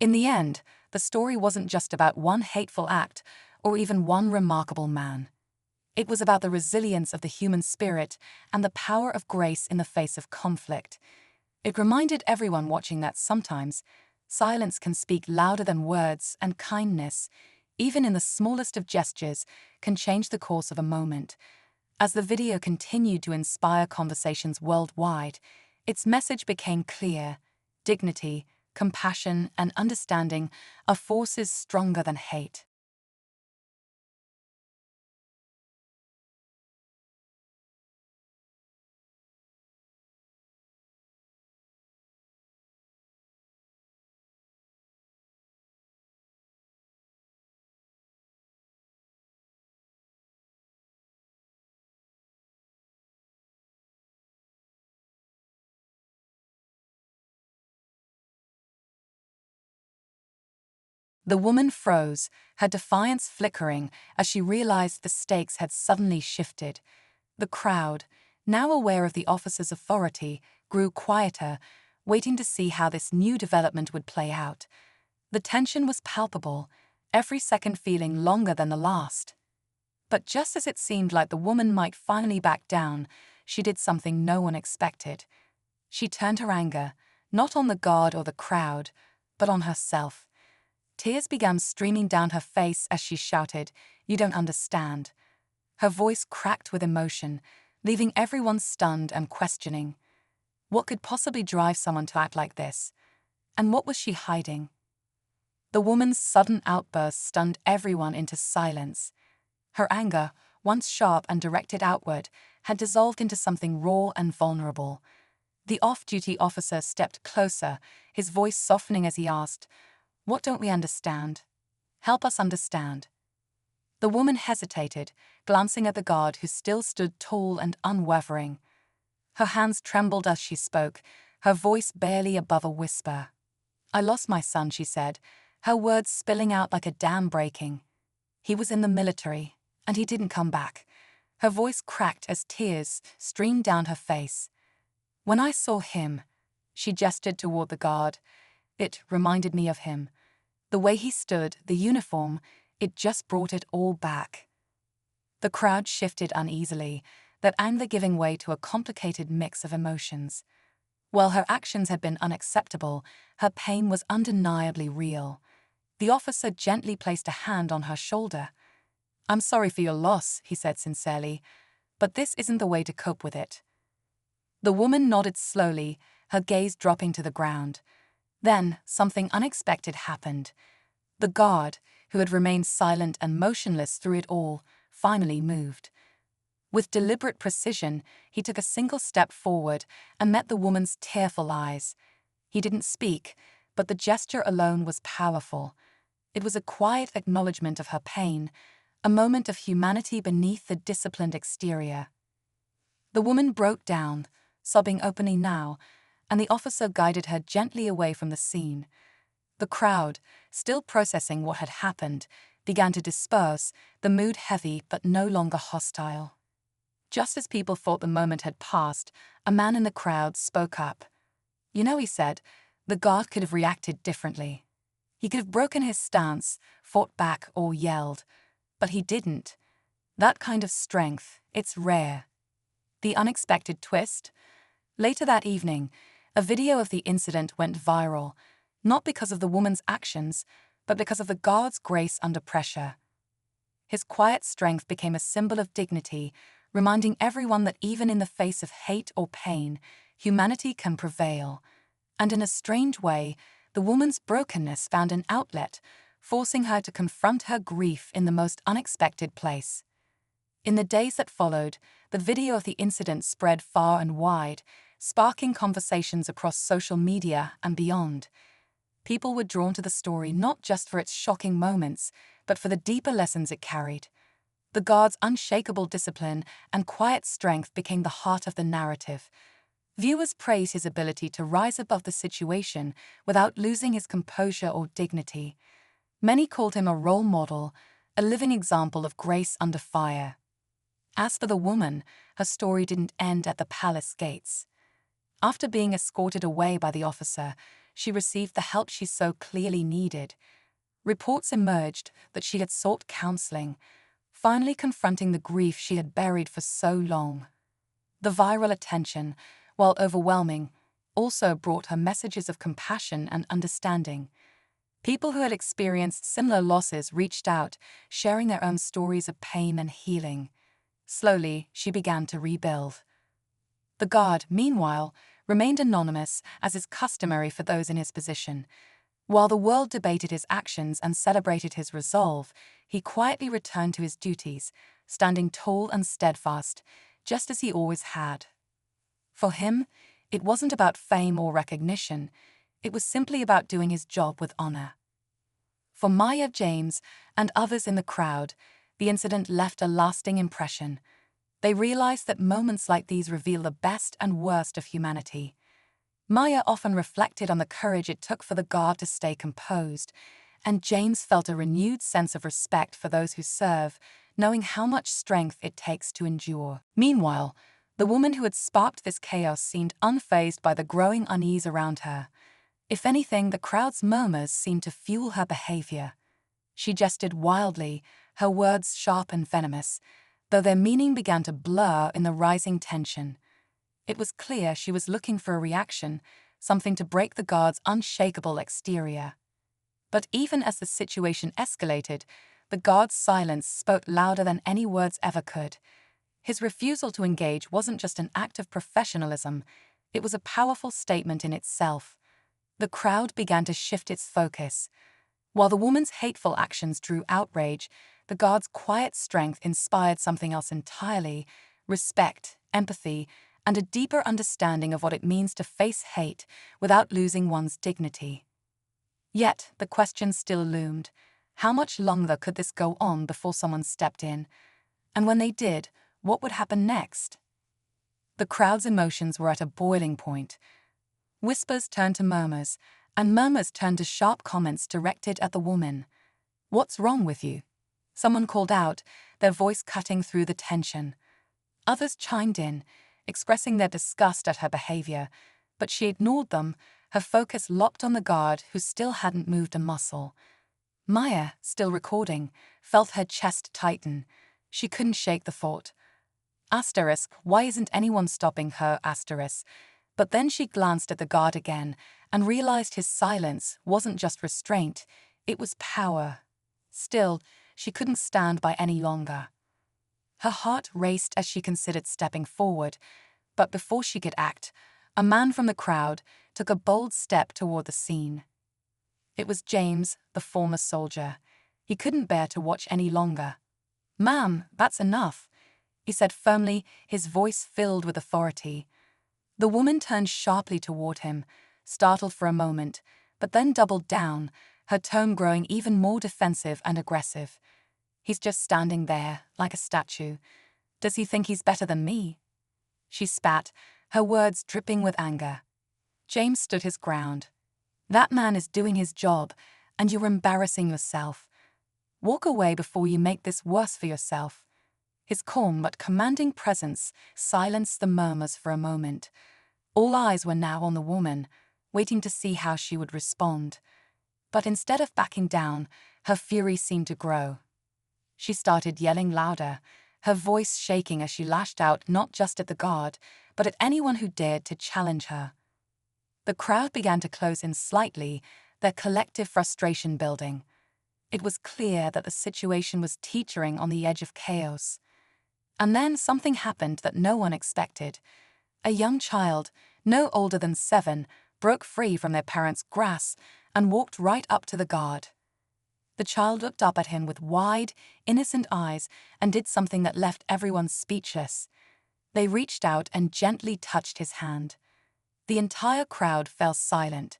In the end, the story wasn't just about one hateful act or even one remarkable man. It was about the resilience of the human spirit and the power of grace in the face of conflict. It reminded everyone watching that sometimes silence can speak louder than words, and kindness, even in the smallest of gestures, can change the course of a moment. As the video continued to inspire conversations worldwide, its message became clear: dignity, compassion, and understanding are forces stronger than hate. The woman froze, her defiance flickering as she realized the stakes had suddenly shifted. The crowd, now aware of the officer's authority, grew quieter, waiting to see how this new development would play out. The tension was palpable, every second feeling longer than the last. But just as it seemed like the woman might finally back down, she did something no one expected. She turned her anger, not on the guard or the crowd, but on herself. Tears began streaming down her face as she shouted, "You don't understand." Her voice cracked with emotion, leaving everyone stunned and questioning. What could possibly drive someone to act like this? And what was she hiding? The woman's sudden outburst stunned everyone into silence. Her anger, once sharp and directed outward, had dissolved into something raw and vulnerable. The off-duty officer stepped closer, his voice softening as he asked, "What don't we understand? Help us understand." The woman hesitated, glancing at the guard who still stood tall and unwavering. Her hands trembled as she spoke, her voice barely above a whisper. "I lost my son," she said, her words spilling out like a dam breaking. "He was in the military, and he didn't come back." Her voice cracked as tears streamed down her face. "When I saw him," she gestured toward the guard, "it reminded me of him. The way he stood, the uniform, it just brought it all back." The crowd shifted uneasily, that anger giving way to a complicated mix of emotions. While her actions had been unacceptable, her pain was undeniably real. The officer gently placed a hand on her shoulder. "I'm sorry for your loss," he said sincerely, "but this isn't the way to cope with it." The woman nodded slowly, her gaze dropping to the ground. Then, something unexpected happened. The guard, who had remained silent and motionless through it all, finally moved. With deliberate precision, he took a single step forward and met the woman's tearful eyes. He didn't speak, but the gesture alone was powerful. It was a quiet acknowledgement of her pain, a moment of humanity beneath the disciplined exterior. The woman broke down, sobbing openly now, and the officer guided her gently away from the scene. The crowd, still processing what had happened, began to disperse, the mood heavy but no longer hostile. Just as people thought the moment had passed, a man in the crowd spoke up. "You know," he said, "the guard could have reacted differently. He could have broken his stance, fought back, or yelled. But he didn't. That kind of strength, it's rare." The unexpected twist? Later that evening, a video of the incident went viral, not because of the woman's actions, but because of the guard's grace under pressure. His quiet strength became a symbol of dignity, reminding everyone that even in the face of hate or pain, humanity can prevail. And in a strange way, the woman's brokenness found an outlet, forcing her to confront her grief in the most unexpected place. In the days that followed, the video of the incident spread far and wide, sparking conversations across social media and beyond. People were drawn to the story not just for its shocking moments, but for the deeper lessons it carried. The guard's unshakable discipline and quiet strength became the heart of the narrative. Viewers praised his ability to rise above the situation without losing his composure or dignity. Many called him a role model, a living example of grace under fire. As for the woman, her story didn't end at the palace gates. After being escorted away by the officer, she received the help she so clearly needed. Reports emerged that she had sought counseling, finally confronting the grief she had buried for so long. The viral attention, while overwhelming, also brought her messages of compassion and understanding. People who had experienced similar losses reached out, sharing their own stories of pain and healing. Slowly, she began to rebuild. The guard, meanwhile, remained anonymous, as is customary for those in his position. While the world debated his actions and celebrated his resolve, he quietly returned to his duties, standing tall and steadfast, just as he always had. For him, it wasn't about fame or recognition. It was simply about doing his job with honor. For Maya James and others in the crowd, the incident left a lasting impression. They realized that moments like these reveal the best and worst of humanity. Maya often reflected on the courage it took for the guard to stay composed, and James felt a renewed sense of respect for those who serve, knowing how much strength it takes to endure. Meanwhile, the woman who had sparked this chaos seemed unfazed by the growing unease around her. If anything, the crowd's murmurs seemed to fuel her behavior. She gestured wildly, her words sharp and venomous, though their meaning began to blur in the rising tension. It was clear she was looking for a reaction, something to break the guard's unshakable exterior. But even as the situation escalated, the guard's silence spoke louder than any words ever could. His refusal to engage wasn't just an act of professionalism, it was a powerful statement in itself. The crowd began to shift its focus. While the woman's hateful actions drew outrage, the guard's quiet strength inspired something else entirely: respect, empathy, and a deeper understanding of what it means to face hate without losing one's dignity. Yet, the question still loomed. How much longer could this go on before someone stepped in? And when they did, what would happen next? The crowd's emotions were at a boiling point. Whispers turned to murmurs, and murmurs turned to sharp comments directed at the woman. "What's wrong with you?" someone called out, their voice cutting through the tension. Others chimed in, expressing their disgust at her behavior, but she ignored them, her focus locked on the guard who still hadn't moved a muscle. Maya, still recording, felt her chest tighten. She couldn't shake the thought. Why isn't anyone stopping her? But then she glanced at the guard again and realized his silence wasn't just restraint, it was power. Still, she couldn't stand by any longer. Her heart raced as she considered stepping forward, but before she could act, a man from the crowd took a bold step toward the scene. It was James, the former soldier. He couldn't bear to watch any longer. "Ma'am, that's enough," he said firmly, his voice filled with authority. The woman turned sharply toward him, startled for a moment, but then doubled down, her tone growing even more defensive and aggressive. "He's just standing there, like a statue. Does he think he's better than me?" She spat, her words dripping with anger. James stood his ground. "That man is doing his job, and you're embarrassing yourself. Walk away before you make this worse for yourself." His calm but commanding presence silenced the murmurs for a moment. All eyes were now on the woman, waiting to see how she would respond. But instead of backing down, her fury seemed to grow. She started yelling louder, her voice shaking as she lashed out not just at the guard, but at anyone who dared to challenge her. The crowd began to close in slightly, their collective frustration building. It was clear that the situation was teetering on the edge of chaos. And then something happened that no one expected. A young child, no older than 7, broke free from their parents' grasp and walked right up to the guard. The child looked up at him with wide, innocent eyes and did something that left everyone speechless. They reached out and gently touched his hand. The entire crowd fell silent.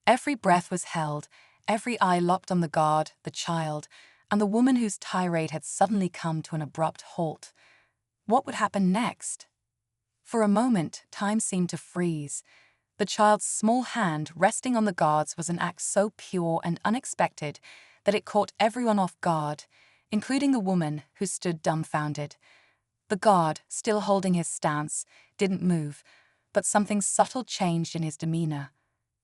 Every breath was held, every eye locked on the guard, the child, and the woman whose tirade had suddenly come to an abrupt halt. What would happen next? For a moment, time seemed to freeze. The child's small hand resting on the guard's was an act so pure and unexpected that it caught everyone off guard, including the woman who stood dumbfounded. The guard, still holding his stance, didn't move, but something subtle changed in his demeanor.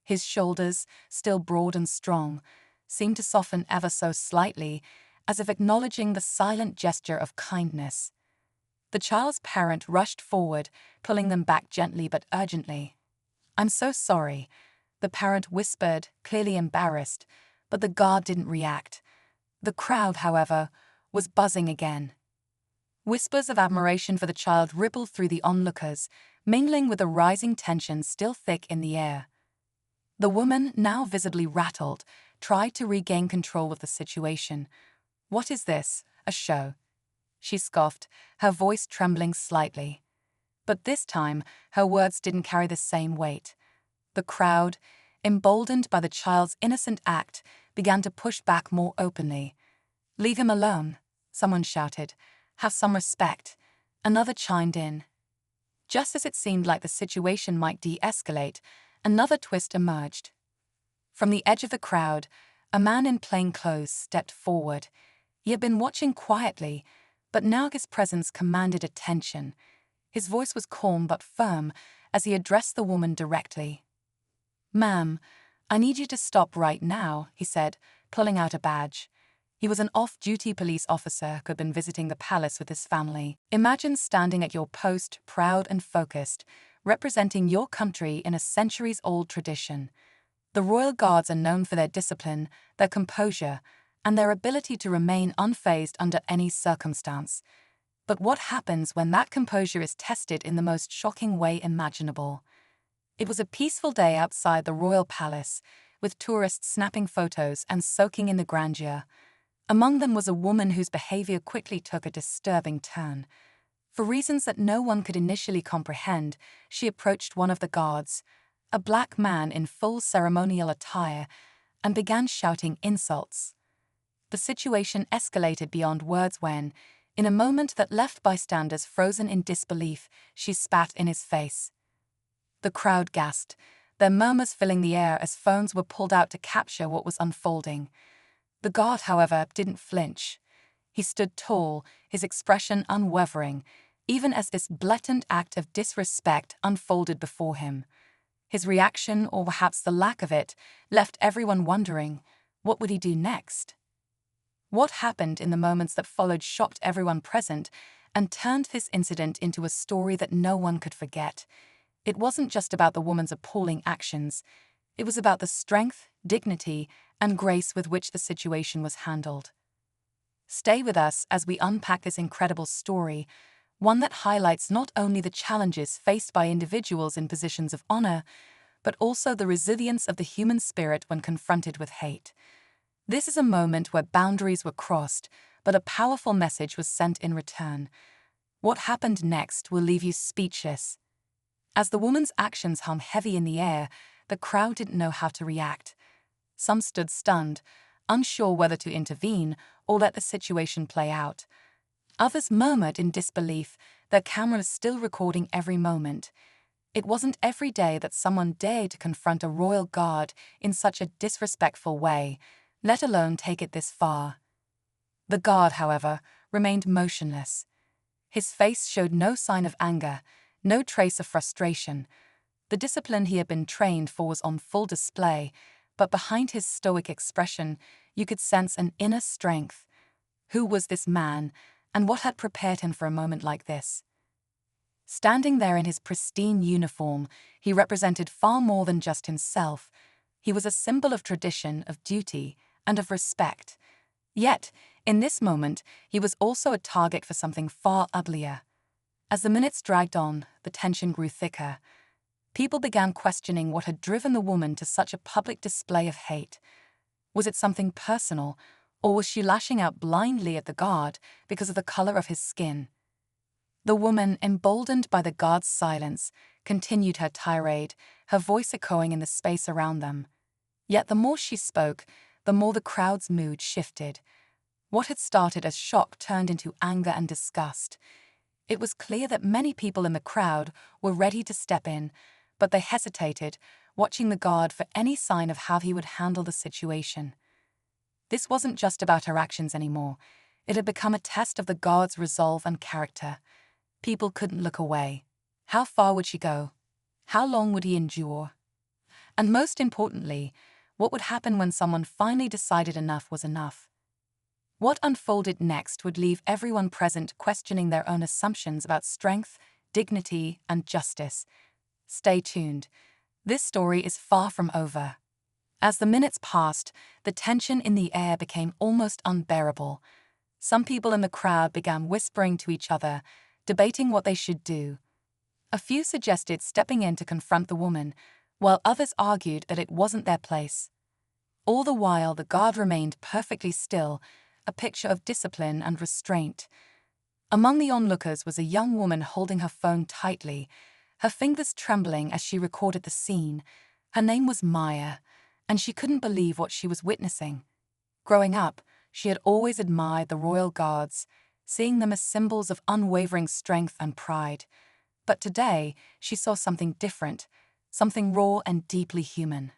His shoulders, still broad and strong, seemed to soften ever so slightly, as if acknowledging the silent gesture of kindness. The child's parent rushed forward, pulling them back gently but urgently. "I'm so sorry," the parent whispered, clearly embarrassed, but the guard didn't react. The crowd, however, was buzzing again. Whispers of admiration for the child rippled through the onlookers, mingling with the rising tension still thick in the air. The woman, now visibly rattled, tried to regain control of the situation. "What is this, a show?" she scoffed, her voice trembling slightly. But this time, her words didn't carry the same weight. The crowd, emboldened by the child's innocent act, began to push back more openly. "Leave him alone," someone shouted. "Have some respect," another chimed in. Just as it seemed like the situation might de-escalate, another twist emerged. From the edge of the crowd, a man in plain clothes stepped forward. He had been watching quietly, but now his presence commanded attention. His voice was calm but firm as he addressed the woman directly. "Ma'am, I need you to stop right now," he said, pulling out a badge. He was an off-duty police officer who had been visiting the palace with his family. "Imagine standing at your post, proud and focused, representing your country in a centuries-old tradition. The royal guards are known for their discipline, their composure, and their ability to remain unfazed under any circumstance. But what happens when that composure is tested in the most shocking way imaginable?" It was a peaceful day outside the royal palace, with tourists snapping photos and soaking in the grandeur. Among them was a woman whose behavior quickly took a disturbing turn. For reasons that no one could initially comprehend, she approached one of the guards, a black man in full ceremonial attire, and began shouting insults. The situation escalated beyond words when, in a moment that left bystanders frozen in disbelief, she spat in his face. The crowd gasped, their murmurs filling the air as phones were pulled out to capture what was unfolding. The guard, however, didn't flinch. He stood tall, his expression unwavering, even as this blatant act of disrespect unfolded before him. His reaction, or perhaps the lack of it, left everyone wondering, what would he do next? What happened in the moments that followed shocked everyone present and turned this incident into a story that no one could forget. It wasn't just about the woman's appalling actions. It was about the strength, dignity, and grace with which the situation was handled. Stay with us as we unpack this incredible story, one that highlights not only the challenges faced by individuals in positions of honor, but also the resilience of the human spirit when confronted with hate. This is a moment where boundaries were crossed, but a powerful message was sent in return. What happened next will leave you speechless. As the woman's actions hung heavy in the air, the crowd didn't know how to react. Some stood stunned, unsure whether to intervene or let the situation play out. Others murmured in disbelief, their cameras still recording every moment. It wasn't every day that someone dared to confront a royal guard in such a disrespectful way, let alone take it this far. The guard, however, remained motionless. His face showed no sign of anger, no trace of frustration. The discipline he had been trained for was on full display, but behind his stoic expression, you could sense an inner strength. Who was this man, and what had prepared him for a moment like this? Standing there in his pristine uniform, he represented far more than just himself. He was a symbol of tradition, of duty, and of respect. Yet, in this moment, he was also a target for something far uglier. As the minutes dragged on, the tension grew thicker. People began questioning what had driven the woman to such a public display of hate. Was it something personal, or was she lashing out blindly at the guard because of the color of his skin? The woman, emboldened by the guard's silence, continued her tirade, her voice echoing in the space around them. Yet the more she spoke, the more the crowd's mood shifted. What had started as shock turned into anger and disgust. It was clear that many people in the crowd were ready to step in, but they hesitated, watching the guard for any sign of how he would handle the situation. This wasn't just about her actions anymore. It had become a test of the guard's resolve and character. People couldn't look away. How far would she go? How long would he endure? And most importantly, what would happen when someone finally decided enough was enough? What unfolded next would leave everyone present questioning their own assumptions about strength, dignity, and justice. Stay tuned. This story is far from over. As the minutes passed, the tension in the air became almost unbearable. Some people in the crowd began whispering to each other, debating what they should do. A few suggested stepping in to confront the woman, while others argued that it wasn't their place. All the while, the guard remained perfectly still, a picture of discipline and restraint. Among the onlookers was a young woman holding her phone tightly, her fingers trembling as she recorded the scene. Her name was Maya, and she couldn't believe what she was witnessing. Growing up, she had always admired the royal guards, seeing them as symbols of unwavering strength and pride. But today, she saw something different, something raw and deeply human.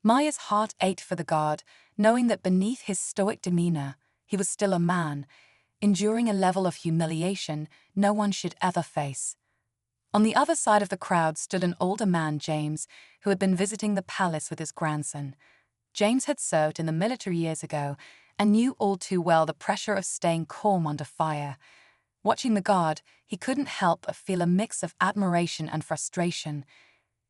Maya's heart ached for the guard, knowing that beneath his stoic demeanor, he was still a man, enduring a level of humiliation no one should ever face. On the other side of the crowd stood an older man, James, who had been visiting the palace with his grandson. James had served in the military years ago and knew all too well the pressure of staying calm under fire. Watching the guard, he couldn't help but feel a mix of admiration and frustration.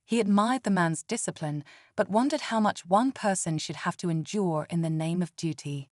He admired the man's discipline, but wondered how much one person should have to endure in the name of duty.